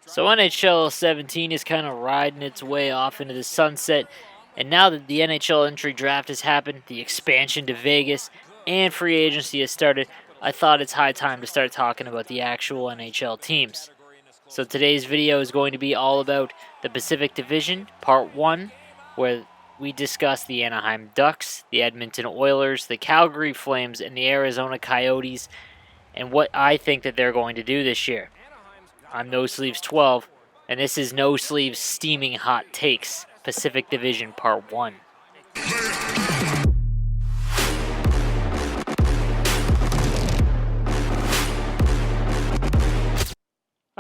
So NHL 17 is kind of riding its way off into the sunset, and now that the NHL entry draft has happened, the expansion to Vegas, and free agency has started, I thought it's high time to start talking about the actual NHL teams. So today's video is going to be all about the Pacific Division, Part 1, where we discuss the Anaheim Ducks, the Edmonton Oilers, the Calgary Flames, and the Arizona Coyotes, and what I think that they're going to do this year. I'm No Sleeves 12, and this is No Sleeves Steaming Hot Takes, Pacific Division Part 1.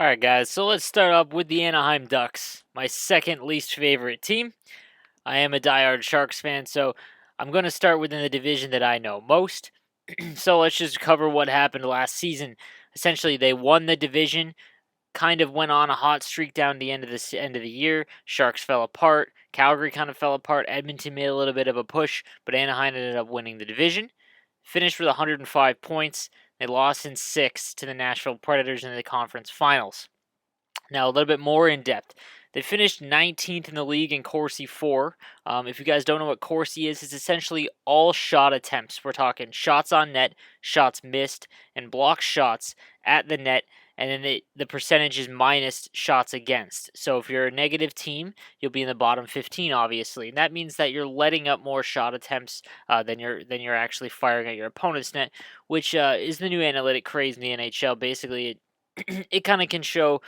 Alright guys, so let's start up with the Anaheim Ducks, my second least favorite team. I am a diehard Sharks fan, so I'm going to start within the division that I know most. So let's just cover what happened last season. Essentially, they won the division, kind of went on a hot streak down the end of the year. Sharks fell apart. Calgary kind of fell apart. Edmonton made a little bit of a push, but Anaheim ended up winning the division. Finished with 105 points. They lost in 6 to the Nashville Predators in the conference finals. Now, a little bit more in depth. They finished 19th in the league in Corsi 4. If you guys don't know what Corsi is, it's essentially all shot attempts. We're talking shots on net, shots missed, and block shots at the net, and then the percentage is minus shots against. So if you're a negative team, you'll be in the bottom 15, obviously. And that means that you're letting up more shot attempts than you're actually firing at your opponent's net, which is the new analytic craze in the NHL. Basically, it kind of can show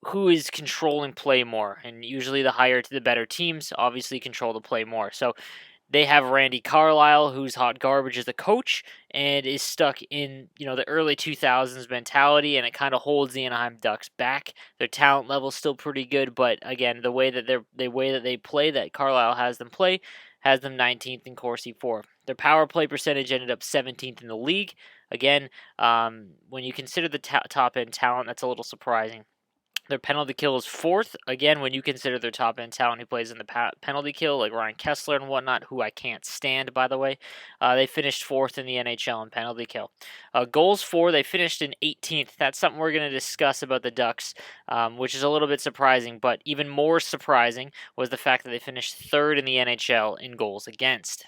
who is controlling play more, and usually the higher to the better teams obviously control the play more. So they have Randy Carlyle, who's hot garbage as a coach and is stuck in the early 2000s mentality, and it kind of holds the Anaheim Ducks back. Their talent level's still pretty good, but again, the way that they play, that Carlyle has them play, has them 19th in Corsi 4. Their power play percentage ended up 17th in the league. Again, when you consider the top end talent, that's a little surprising. Their penalty kill is 4th. Again, when you consider their top end talent who plays in the penalty kill, like Ryan Kessler and whatnot, who I can't stand, by the way, they finished 4th in the NHL in penalty kill. Goals for, they finished in 18th. That's something we're going to discuss about the Ducks, which is a little bit surprising, but even more surprising was the fact that they finished 3rd in the NHL in goals against.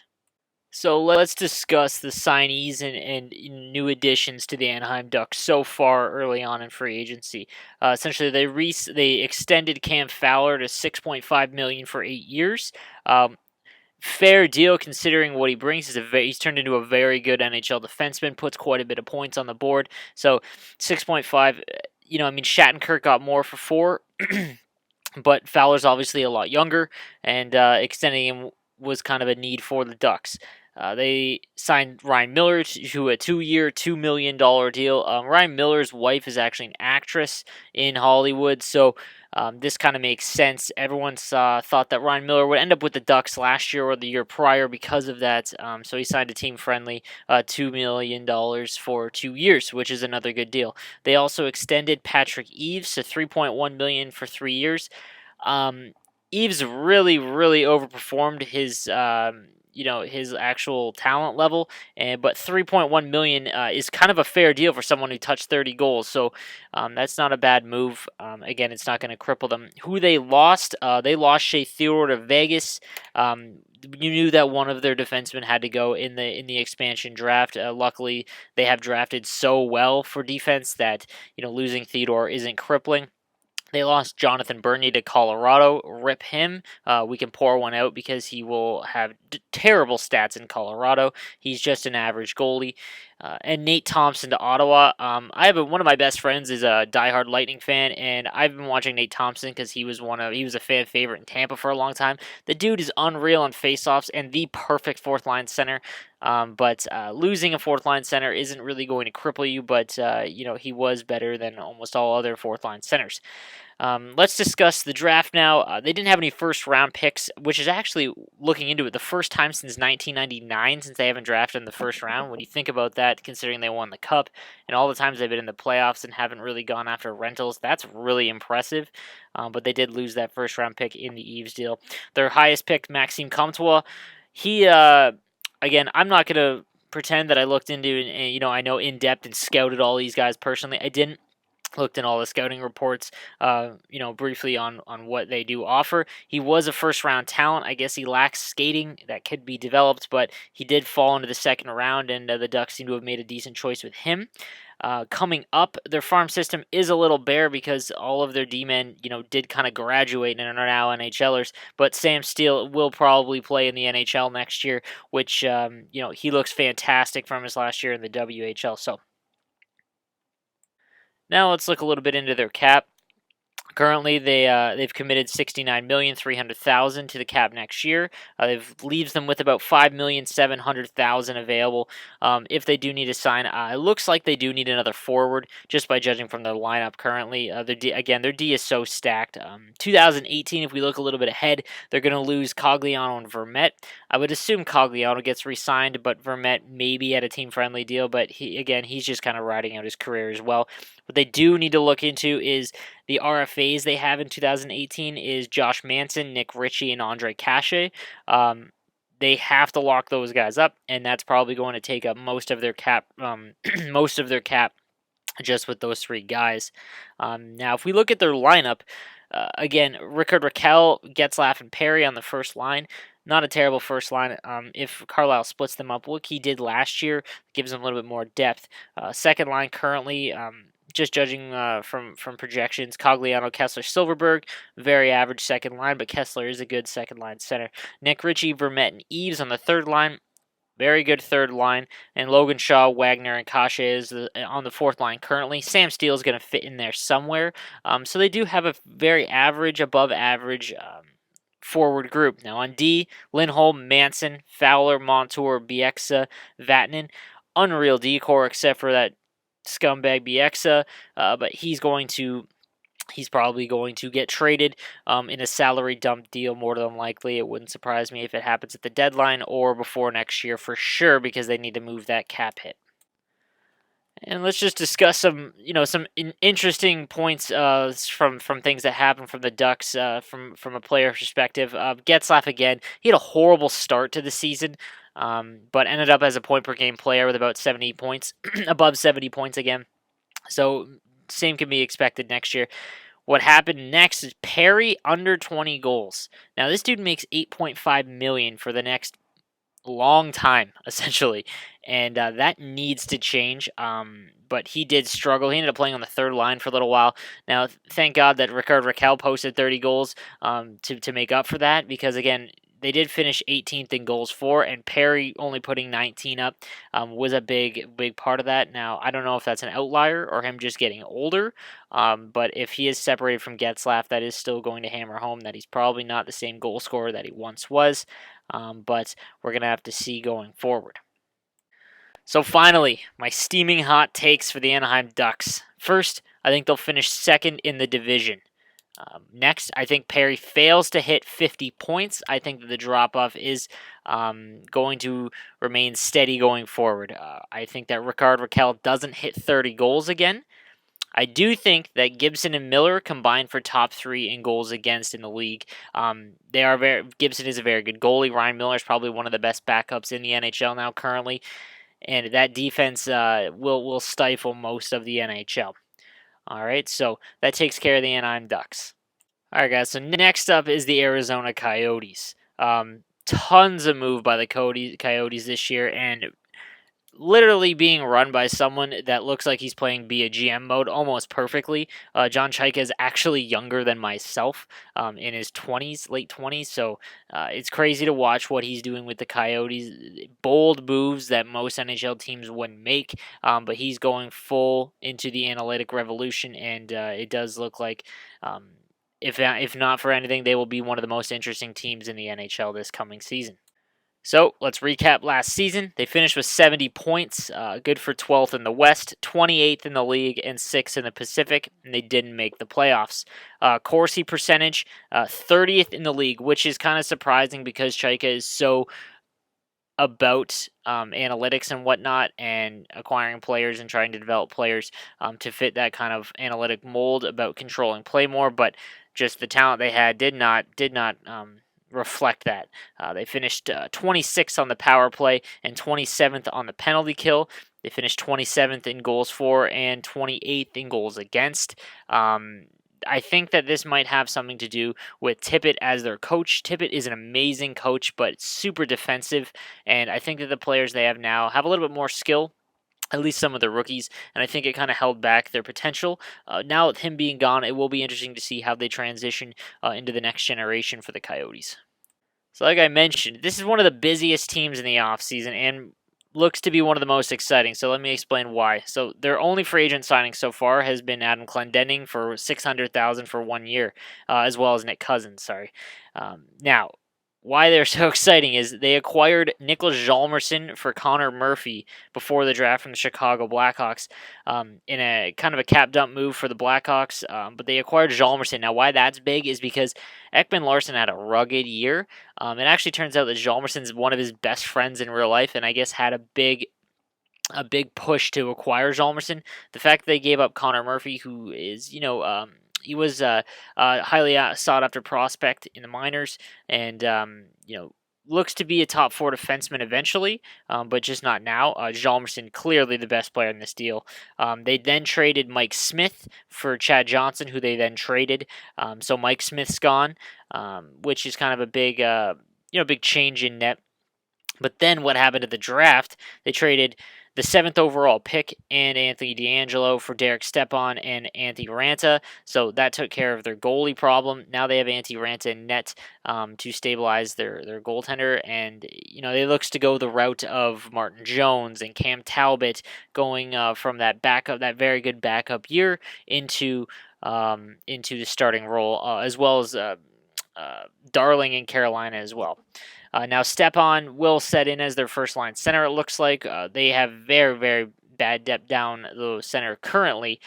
So let's discuss the signees and new additions to the Anaheim Ducks so far early on in free agency. Essentially, they extended Cam Fowler to $6.5 million for 8 years. Fair deal considering what he brings. He's turned into a very good NHL defenseman, puts quite a bit of points on the board. So 6.5, Shattenkirk got more for 4, but Fowler's obviously a lot younger, and extending him was kind of a need for the Ducks. They signed Ryan Miller to a 2-year, $2 million deal. Ryan Miller's wife is actually an actress in Hollywood, so this kind of makes sense. Everyone thought that Ryan Miller would end up with the Ducks last year or the year prior because of that, so he signed a team-friendly $2 million for 2 years, which is another good deal. They also extended Patrick Eaves to $3.1 million for 3 years. Eaves really, really overperformed his his actual talent level, but $3.1 million is kind of a fair deal for someone who touched 30 goals. So that's not a bad move. Again, it's not going to cripple them. Who they lost Shea Theodore to Vegas. You knew that one of their defensemen had to go in the expansion draft. Luckily, they have drafted so well for defense that losing Theodore isn't crippling. They lost Jonathan Bernier to Colorado. Rip him. We can pour one out because he will have terrible stats in Colorado. He's just an average goalie. And Nate Thompson to Ottawa. One of my best friends is a diehard Lightning fan, and I've been watching Nate Thompson because he was a fan favorite in Tampa for a long time. The dude is unreal on faceoffs and the perfect fourth line center. But losing a fourth line center isn't really going to cripple you. But he was better than almost all other fourth line centers. Let's discuss the draft now. They didn't have any first-round picks, which is actually, looking into it, the first time since 1999 since they haven't drafted in the first round. When you think about that, considering they won the Cup and all the times they've been in the playoffs and haven't really gone after rentals, that's really impressive. But they did lose that first-round pick in the Eaves deal. Their highest pick, Maxime Comtois, he, again, I'm not going to pretend that I looked into and I know in depth and scouted all these guys personally. I didn't. looked in all the scouting reports, briefly on what they do offer. He was a first round talent. I guess he lacks skating that could be developed, but he did fall into the second round, and the Ducks seem to have made a decent choice with him. Coming up, their farm system is a little bare because all of their D-men, did kind of graduate and are now NHLers. But Sam Steele will probably play in the NHL next year, which, he looks fantastic from his last year in the WHL. So now let's look a little bit into their cap. Currently, they've committed $69,300,000 to the cap next year. They've leaves them with about $5,700,000 available. If they do need to sign, it looks like they do need another forward, just by judging from their lineup currently. Their D is so stacked. 2018, if we look a little bit ahead, they're going to lose Cogliano and Vermette. I would assume Cogliano gets re-signed, but Vermette maybe at a team-friendly deal. But he's just kind of riding out his career as well. What they do need to look into is the RFAs they have in 2018 is Josh Manson, Nick Ritchie, and Andre Cachet. They have to lock those guys up, and that's probably going to take up most of their cap. Most of their cap, just with those three guys. Now, if we look at their lineup, again, Rickard Rakell, Getzlaf, and Perry on the first line. Not a terrible first line. If Carlisle splits them up, what he did last year gives them a little bit more depth. Second line currently. Just judging from projections, Cogliano, Kessler, Silverberg, very average second line, but Kessler is a good second line center. Nick Ritchie, Vermette, and Eves on the third line, very good third line, and Logan Shaw, Wagner, and Kasha is on the fourth line currently. Sam Steele is going to fit in there somewhere, so they do have a very average, above average forward group. Now on D, Lindholm, Manson, Fowler, Montour, Bieksa, Vatanen, unreal decor except for that scumbag Bieksa, but he's probably going to get traded in a salary dump deal more than likely. It wouldn't surprise me if it happens at the deadline or before next year for sure, because they need to move that cap hit. And let's just discuss some interesting points from things that happened from the Ducks from a player perspective. Getzlaf again, he had a horrible start to the season. But ended up as a point per game player with about 70 points, above 70 points again. So same can be expected next year. What happened next is Perry under 20 goals. Now this dude makes $8.5 million for the next long time, essentially, and that needs to change. But he did struggle. He ended up playing on the third line for a little while. Now, thank God that Rickard Rakell posted 30 goals to make up for that, because again, they did finish 18th in goals for, and Perry only putting 19 up was a big part of that. Now, I don't know if that's an outlier or him just getting older, but if he is separated from Getzlaf, that is still going to hammer home that he's probably not the same goal scorer that he once was, but we're going to have to see going forward. So finally, my steaming hot takes for the Anaheim Ducks. First, I think they'll finish second in the division. Next, I think Perry fails to hit 50 points. I think that the drop-off is going to remain steady going forward. I think that Rickard Rakell doesn't hit 30 goals again. I do think that Gibson and Miller combined for top 3 in goals against in the league. Gibson is a very good goalie. Ryan Miller is probably one of the best backups in the NHL now currently. And that defense will stifle most of the NHL. All right, so that takes care of the Anaheim Ducks. All right, guys, so next up is the Arizona Coyotes. Tons of move by the Coyotes this year, and literally being run by someone that looks like he's playing be a GM mode almost perfectly. John Chaika is actually younger than myself, in his 20s, late 20s, so it's crazy to watch what he's doing with the Coyotes. Bold moves that most NHL teams wouldn't make, but he's going full into the analytic revolution, and it does look like, if not for anything, they will be one of the most interesting teams in the NHL this coming season. So let's recap last season. They finished with 70 points, good for 12th in the West, 28th in the league, and 6th in the Pacific, and they didn't make the playoffs. Corsi percentage, 30th in the league, which is kind of surprising because Chaika is so about analytics and whatnot, and acquiring players and trying to develop players to fit that kind of analytic mold about controlling play more, but just the talent they had did not reflect that. They finished 26th on the power play and 27th on the penalty kill. They finished 27th in goals for and 28th in goals against. I think that this might have something to do with Tippett as their coach. Tippett is an amazing coach, but super defensive, and I think that the players they have now have a little bit more skill, at least some of the rookies, and I think it kind of held back their potential. Now with him being gone, it will be interesting to see how they transition into the next generation for the Coyotes. So like I mentioned, this is one of the busiest teams in the offseason and looks to be one of the most exciting. So let me explain why. So their only free agent signing so far has been Adam Clendenning for $600,000 for 1 year, as well as Nick Cousins. Sorry. Now, why they're so exciting is they acquired Niklas Hjalmarsson for Connor Murphy before the draft from the Chicago Blackhawks, in a kind of a cap dump move for the Blackhawks. But they acquired Hjalmarsson. Now, why that's big is because Ekman Larsson had a rugged year. It actually turns out that Hjalmarsson's one of his best friends in real life, and I guess had a big push to acquire Hjalmarsson. The fact that they gave up Connor Murphy, who is, he was a highly sought after prospect in the minors, and looks to be a top four defenseman eventually, but just not now. Hjalmarsson clearly the best player in this deal. They then traded Mike Smith for Chad Johnson, who they then traded. So Mike Smith's gone, which is kind of a big change in net. But then what happened at the draft? They traded the 7th overall pick and Anthony DeAngelo for Derek Stepan and Antti Ranta. So that took care of their goalie problem. Now they have Antti Ranta in net to stabilize their goaltender. And, they looks to go the route of Martin Jones and Cam Talbot going from that very good backup year into the starting role, as well as Darling in Carolina as well. Now, Stepan will set in as their first line center, it looks like. They have very, very bad depth down the center currently,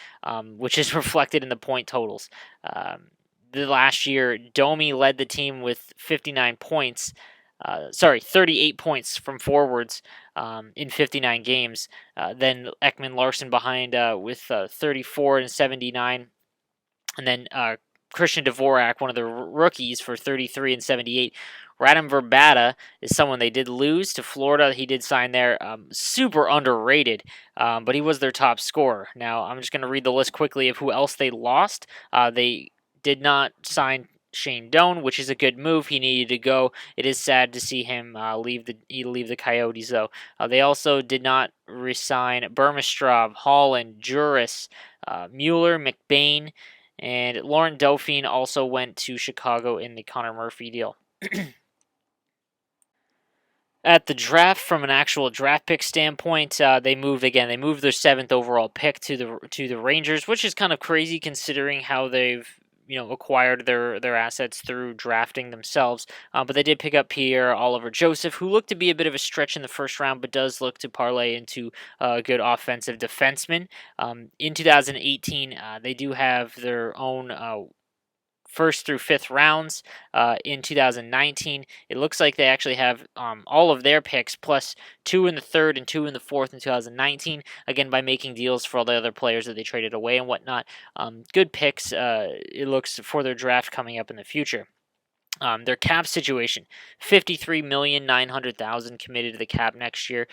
which is reflected in the point totals. The last year, Domi led the team with 59 points. 38 points from forwards in 59 games. Then Ekman Larsson behind with 34 and 79. And then Christian Dvorak, one of the rookies, for 33 and 78. Radim Verbata is someone they did lose to Florida. He did sign there. Super underrated, but he was their top scorer. Now, I'm just going to read the list quickly of who else they lost. They did not sign Shane Doan, which is a good move. He needed to go. It is sad to see him leave the Coyotes, though. They also did not re-sign Burmistrov, Holland, Juris, Mueller, McBain, and Laurent Dauphin also went to Chicago in the Connor Murphy deal. At the draft, from an actual draft pick standpoint, they moved again. They moved their 7th overall pick to the Rangers, which is kind of crazy considering how they've acquired their assets through drafting themselves. But they did pick up Pierre-Olivier Joseph, who looked to be a bit of a stretch in the first round, but does look to parlay into a good offensive defenseman. In 2018, they do have their own first through fifth rounds in 2019. It looks like they actually have all of their picks plus 2 in the third and 2 in the fourth in 2019. Again, by making deals for all the other players that they traded away and whatnot. Good picks, it looks, for their draft coming up in the future. Their cap situation, $53,900,000 committed to the cap next year.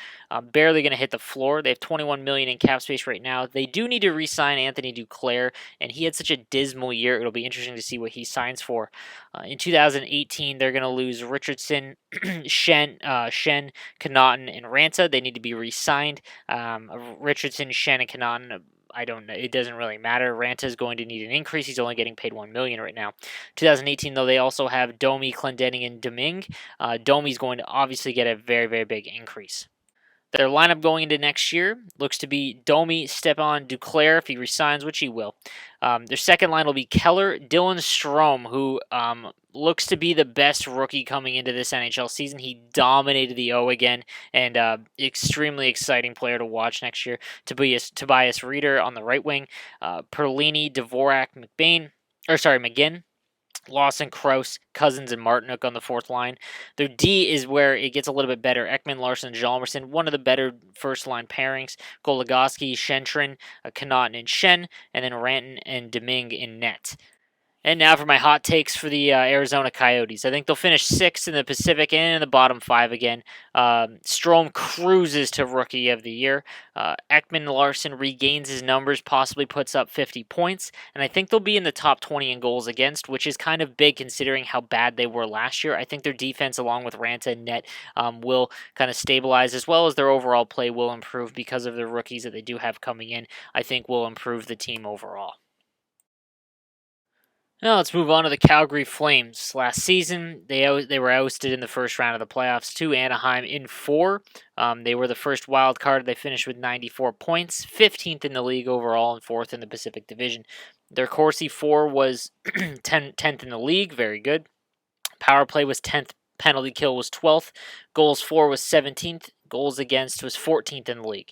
Barely going to hit the floor. They have $21 million in cap space right now. They do need to re-sign Anthony Duclair, and he had such a dismal year. It'll be interesting to see what he signs for. In 2018, they're going to lose Richardson, Shen, Connaughton, and Ranta. They need to be re-signed. Richardson, Shen, and Connaughton, I don't know. It doesn't really matter. Ranta is going to need an increase. He's only getting paid $1 million right now. 2018, though, they also have Domi, Clendenning, and Domingue. Domi's going to obviously get a very, very big increase. Their lineup going into next year looks to be Domi, Stepan, Duclair, if he resigns, which he will. Their second line will be Keller, Dylan Strome, who looks to be the best rookie coming into this NHL season. He dominated the O again, and extremely exciting player to watch next year. Tobias Reeder on the right wing, Perlini, Dvorak, McGinn. Lawson, Krause, Cousins, and Martinook on the fourth line. Their D is where it gets a little bit better. Ekman, Larsson, Hjalmarsson, one of the better first-line pairings. Goligoski, Shentrin, Connaughton, and Shen, and then Ranton and Domingue in net. And now for my hot takes for the Arizona Coyotes. I think they'll finish sixth in the Pacific and in the bottom five again. Strome cruises to Rookie of the Year. Ekman Larson regains his numbers, possibly puts up 50 points. And I think they'll be in the top 20 in goals against, which is kind of big considering how bad they were last year. I think their defense, along with Ranta and Net, will kind of stabilize, as well as their overall play will improve because of the rookies that they do have coming in. I think will improve the team overall. Now let's move on to the Calgary Flames. Last season, they were ousted in the first round of the playoffs to Anaheim in 4. They were the first wild card. They finished with 94 points, 15th in the league overall, and 4th in the Pacific Division. Their Corsi 4 was 10th in the league, very good. Power play was 10th. Penalty kill was 12th. Goals for was 17th. Goals against was 14th in the league.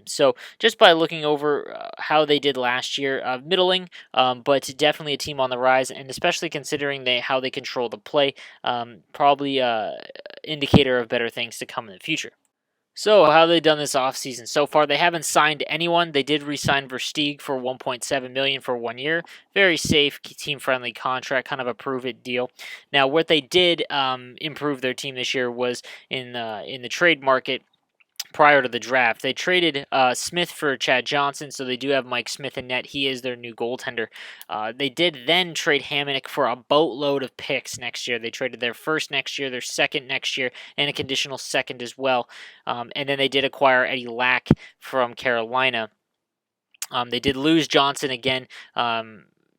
So just by looking over how they did last year, middling, but definitely a team on the rise, and especially considering how they control the play, probably indicator of better things to come in the future. So, how have they done this offseason? So far, they haven't signed anyone. They did re-sign Versteeg for $1.7 million for 1 year. Very safe, team-friendly contract, kind of a prove-it deal. Now, what they did improve their team this year was in the trade market. Prior to the draft, they traded Smith for Chad Johnson, so they do have Mike Smith in net. He is their new goaltender. They did then trade Hamonic for a boatload of picks next year. They traded their first next year, their second next year, and a conditional second as well. And then they did acquire Eddie Lack from Carolina. They did lose Johnson again.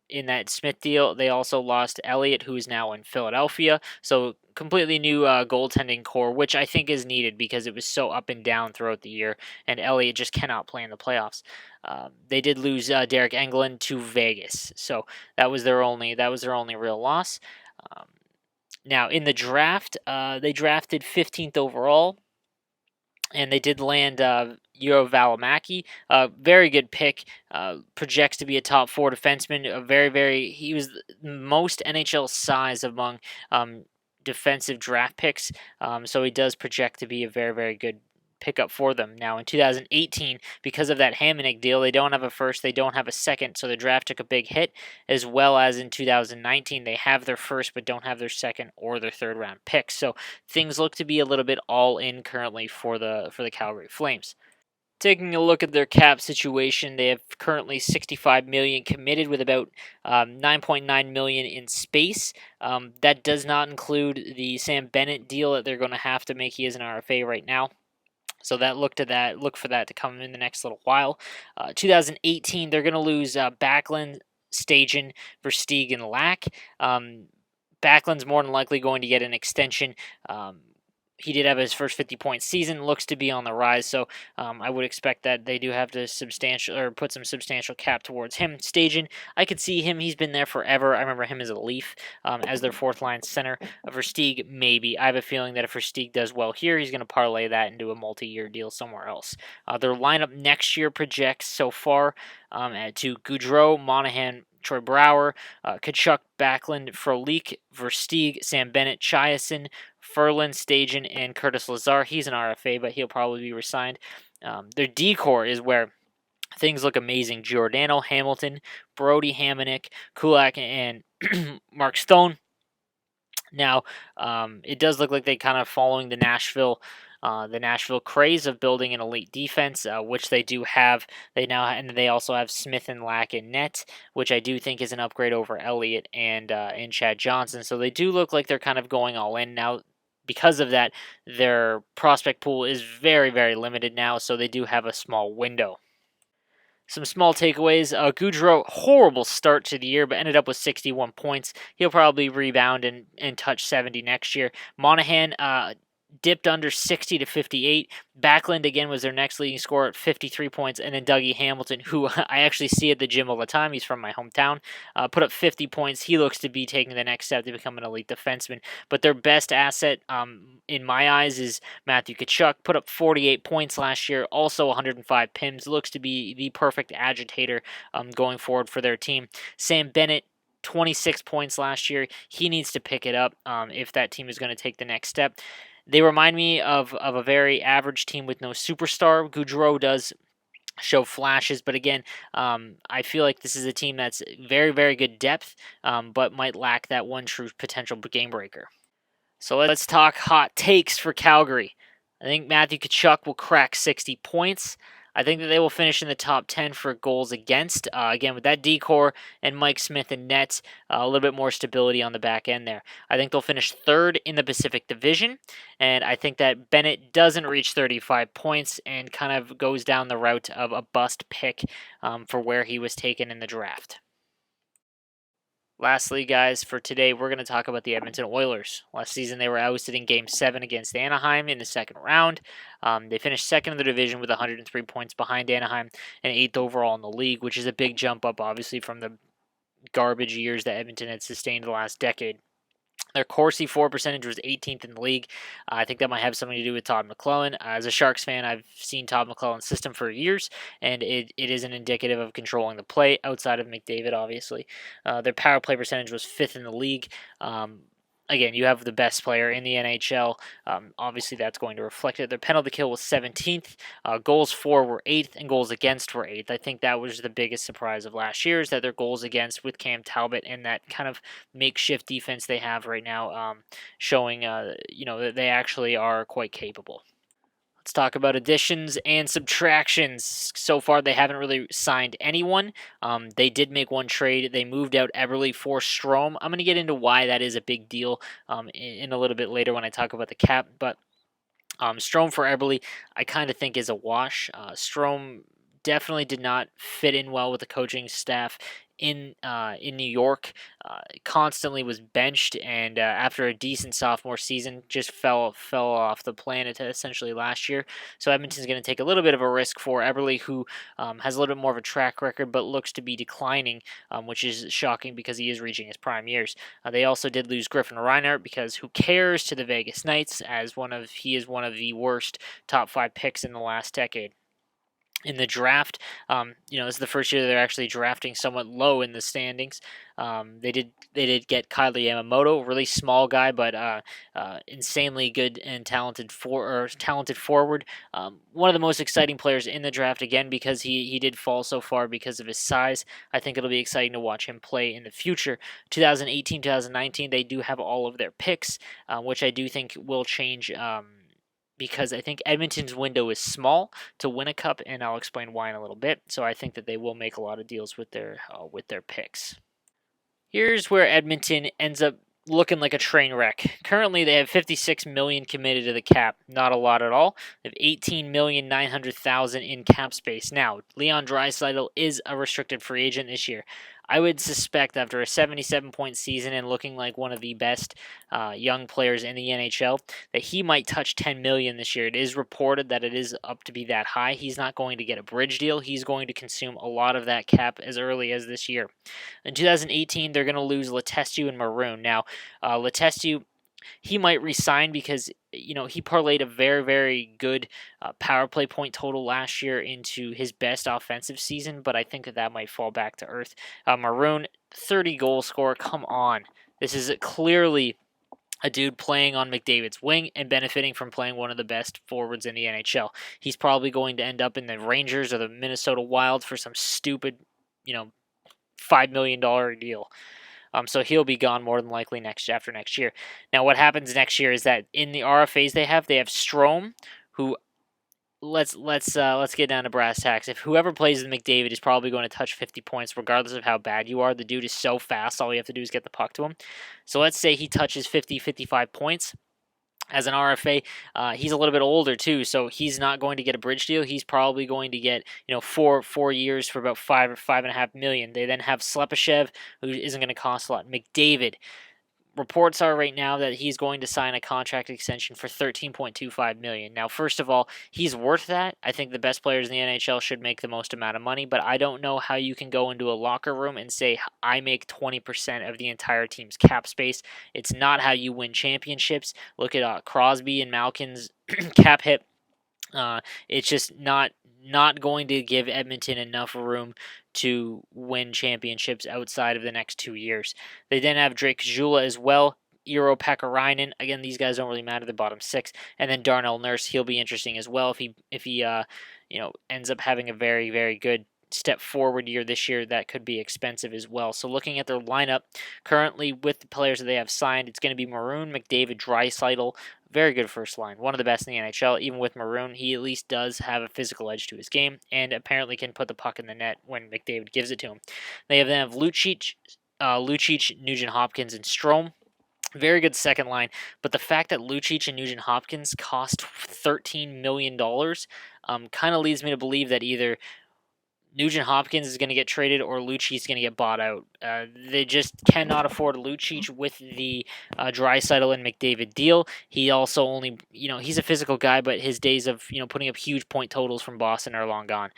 In that Smith deal, they also lost Elliott, who is now in Philadelphia. So completely new goaltending core, which I think is needed because it was so up and down throughout the year, and Elliott just cannot play in the playoffs. They did lose Derek Engelland to Vegas, so that was their only real loss. Now in the draft, they drafted 15th overall. And they did land Euro Valimaki, very good pick. Projects to be a top 4 defenseman. He was the most NHL size among defensive draft picks. So he does project to be a very, very good pickup for them. Now in 2018, because of that Hamonic deal, they don't have a first, they don't have a second, so the draft took a big hit, as well as in 2019, they have their first but don't have their second or their third round picks. So things look to be a little bit all in currently for the Calgary Flames. Taking a look at their cap situation, they have currently $65 million committed with about $9.9 million in space. That does not include the Sam Bennett deal that they're going to have to make. He is an RFA right now. So look for that to come in the next little while. 2018, they're going to lose Backlund, Stajan, Versteeg, and Lack. Backlund's more than likely going to get an extension. He did have his first 50-point season, looks to be on the rise, so I would expect that they do have to put some substantial cap towards him. Stajan, I could see him. He's been there forever. I remember him as a Leaf, as their fourth-line center. Versteeg, maybe. I have a feeling that if Versteeg does well here, he's going to parlay that into a multi-year deal somewhere else. Their lineup next year projects so far to Gaudreau, Monahan, Troy Brouwer, Tkachuk, Backlund, Frolik, Versteeg, Sam Bennett, Chiasson, Ferland, Stajan, and Curtis Lazar. He's an RFA, but he'll probably be resigned. Their D-core is where things look amazing. Giordano, Hamilton, Brody, Hamonic, Kulak, and Mark Stone. Now, it does look like they kind of following the Nashville craze of building an elite defense, which they do have. They also have Smith and Lack in net, which I do think is an upgrade over Elliott and Chad Johnson. So they do look like they're kind of going all in now. Because of that, their prospect pool is very, very limited now, so they do have a small window. Some small takeaways. Gaudreau, horrible start to the year, but ended up with 61 points. He'll probably rebound and touch 70 next year. Monahan dipped under 60 to 58. Backlund again was their next leading scorer at 53 points, and then Dougie Hamilton, who I actually see at the gym all the time. He's from my hometown. Put up 50 points. He looks to be taking the next step to become an elite defenseman. But their best asset, in my eyes, is Matthew Tkachuk. Put up 48 points last year, also 105 PIMs. Looks to be the perfect agitator going forward for their team. Sam Bennett, 26 points last year. He needs to pick it up if that team is going to take the next step. They remind me of a very average team with no superstar. Gaudreau does show flashes, but again, I feel like this is a team that's very, very good depth, but might lack that one true potential game breaker. So let's talk hot takes for Calgary. I think Matthew Tkachuk will crack 60 points. I think that they will finish in the top 10 for goals against. Again, with that decor and Mike Smith and net, a little bit more stability on the back end there. I think they'll finish third in the Pacific Division, and I think that Bennett doesn't reach 35 points and kind of goes down the route of a bust pick for where he was taken in the draft. Lastly, guys, for today, we're going to talk about the Edmonton Oilers. Last season, they were ousted in Game 7 against Anaheim in the second round. They finished second in the division with 103 points behind Anaheim and 8th overall in the league, which is a big jump up, obviously, from the garbage years that Edmonton had sustained the last decade. Their Corsi for percentage was 18th in the league. I think that might have something to do with Todd McLellan. As a Sharks fan, I've seen Todd McLellan's system for years, and it isn't indicative of controlling the play outside of McDavid, obviously. Their power play percentage was 5th in the league. Again, you have the best player in the NHL. Obviously, that's going to reflect it. Their penalty kill was 17th. Goals for were 8th, and goals against were 8th. I think that was the biggest surprise of last year, is that their goals against with Cam Talbot and that kind of makeshift defense they have right now, showing that they actually are quite capable. Let's talk about additions and subtractions. So far, they haven't really signed anyone. They did make one trade. They moved out Eberle for Strome. I'm going to get into why that is a big deal in a little bit later when I talk about the cap. But Strome for Eberle, I kind of think is a wash. Strome definitely did not fit in well with the coaching staff in New York. Constantly was benched, and after a decent sophomore season, just fell off the planet essentially last year. So Edmonton's going to take a little bit of a risk for Eberle, who has a little bit more of a track record, but looks to be declining, which is shocking because he is reaching his prime years. They also did lose Griffin Reinhart because who cares to the Vegas Knights, as he is one of the worst top 5 picks in the last decade. In the draft, this is the first year they're actually drafting somewhat low in the standings. They did get Kyler Yamamoto, really small guy, but insanely good and talented forward. One of the most exciting players in the draft, again, because he did fall so far because of his size. I think it'll be exciting to watch him play in the future. 2018, 2019, they do have all of their picks, which I do think will change. Because I think Edmonton's window is small to win a cup, and I'll explain why in a little bit. So I think that they will make a lot of deals with their picks. Here's where Edmonton ends up looking like a train wreck. Currently, they have $56 million committed to the cap. Not a lot at all. They have $18,900,000 in cap space. Now, Leon Draisaitl is a restricted free agent this year. I would suspect after a 77-point season and looking like one of the best young players in the NHL that he might touch $10 million this year. It is reported that it is up to be that high. He's not going to get a bridge deal. He's going to consume a lot of that cap as early as this year. In 2018, they're going to lose Letestu and Maroon. Now, Letestu, he might resign because he parlayed a very, very good power play point total last year into his best offensive season, but I think that might fall back to earth. Maroon, 30 goal scorer. Come on. This is clearly a dude playing on McDavid's wing and benefiting from playing one of the best forwards in the NHL. He's probably going to end up in the Rangers or the Minnesota Wild for some stupid, $5 million deal. So he'll be gone more than likely after next year. Now, what happens next year is that in the RFAs they have Strome, who let's get down to brass tacks. If whoever plays with McDavid is probably going to touch 50 points, regardless of how bad you are. The dude is so fast. All you have to do is get the puck to him. So let's say he touches 50, 55 points. As an RFA, he's a little bit older too, so he's not going to get a bridge deal. He's probably going to get 4 years for about $5.5 million. They then have Slepyshev, who isn't going to cost a lot. McDavid, reports are right now that he's going to sign a contract extension for $13.25 million. Now, first of all, he's worth that. I think the best players in the NHL should make the most amount of money, but I don't know how you can go into a locker room and say, I make 20% of the entire team's cap space. It's not how you win championships. Look at Crosby and Malkin's cap hit. It's just not going to give Edmonton enough room to win championships outside of the next 2 years. They then have Drake Caggiula as well. Euro Pakarainen. Again, these guys don't really matter, the bottom 6. And then Darnell Nurse, he'll be interesting as well if he ends up having a very, very good step forward year this year. That could be expensive as well. So looking at their lineup currently with the players that they have signed, it's going to be Maroon, McDavid, Draisaitl. Very good first line, one of the best in the NHL. Even with Maroon, he at least does have a physical edge to his game, and apparently can put the puck in the net when McDavid gives it to him. They then have Lucic, Nugent Hopkins, and Strome. Very good second line, but the fact that Lucic and Nugent Hopkins cost $13 million kind of leads me to believe that either Nugent Hopkins is going to get traded or Lucic is going to get bought out. They just cannot afford Lucic with the Draisaitl and McDavid deal. He also only, he's a physical guy, but his days of, putting up huge point totals from Boston are long gone.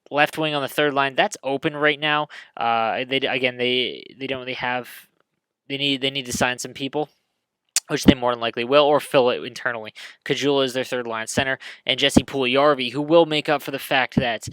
Left wing on the third line, that's open right now. They don't really have. They need to sign some people, which they more than likely will, or fill it internally. Kajula is their third line center, and Jesse Puljujarvi, who will make up for the fact that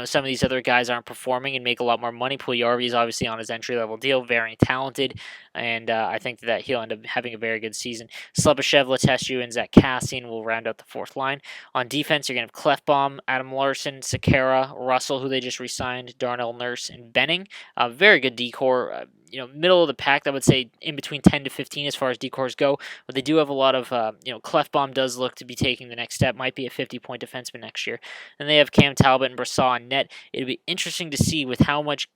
some of these other guys aren't performing and make a lot more money. Puljujarvi is obviously on his entry-level deal, very talented, and I think that he'll end up having a very good season. Slepyshev, Letestu, and Zach Kassian will round out the fourth line. On defense, you're going to have Klefbom, Adam Larson, Sekera, Russell, who they just re-signed, Darnell Nurse, and Benning. Very good decor. Middle of the pack, I would say in between 10 to 15 as far as decors go. But they do have a lot of, Klefbom does look to be taking the next step, might be a 50-point defenseman next year. And they have Cam Talbot and Brassard on net. It'll be interesting to see with how much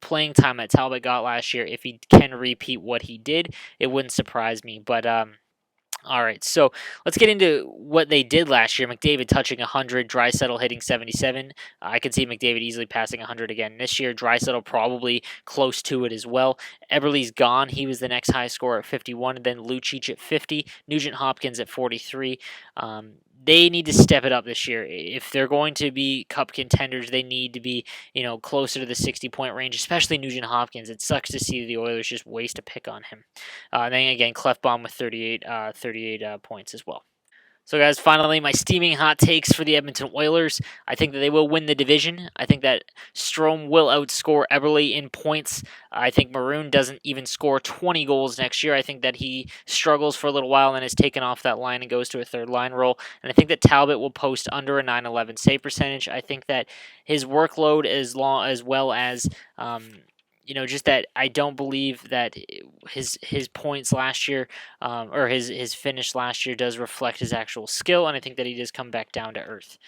playing time that Talbot got last year, if he can repeat what he did. It wouldn't surprise me. But, all right, so let's get into what they did last year. McDavid touching 100, Draisaitl hitting 77. I could see McDavid easily passing 100 again this year. Draisaitl probably close to it as well. Eberle's gone. He was the next high scorer at 51, and then Lucic at 50, Nugent Hopkins at 43. They need to step it up this year. If they're going to be cup contenders, they need to be, closer to the 60-point range, especially Nugent Hopkins. It sucks to see the Oilers just waste a pick on him. Then again, Klefbom with 38 points as well. So, guys, finally, my steaming hot takes for the Edmonton Oilers. I think that they will win the division. I think that Strome will outscore Eberle in points. I think Maroon doesn't even score 20 goals next year. I think that he struggles for a little while and then is taken off that line and goes to a third line role. And I think that Talbot will post under a .911 save percentage. I think that his workload as well as just that I don't believe that his points last year or his finish last year does reflect his actual skill, and I think that he does come back down to earth.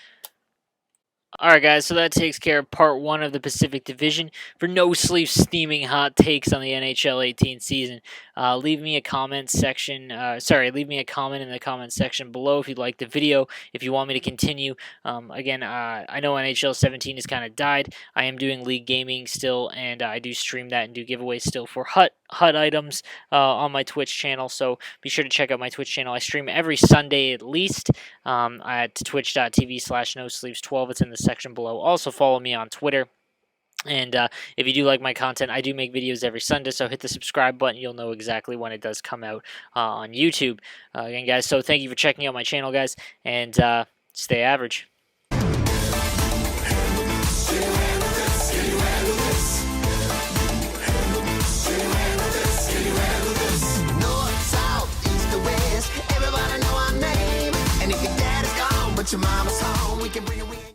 All right, guys, so that takes care of part 1 of the Pacific Division. For no sleep steaming hot takes on the NHL 18 season, leave me a comment leave me a comment in the comment section below if you'd like the video, if you want me to continue. Again, I know NHL 17 has kind of died. I am doing league gaming still, and I do stream that and do giveaways still for HUT items on my Twitch channel, so be sure to check out my Twitch channel. I stream every Sunday at least at twitch.tv/nosleeps12. It's in the section below. Also follow me on Twitter. And if you do like my content, I do make videos every Sunday, so hit the subscribe button. You'll know exactly when it does come out on YouTube. Again, guys, so thank you for checking out my channel, guys, and stay average.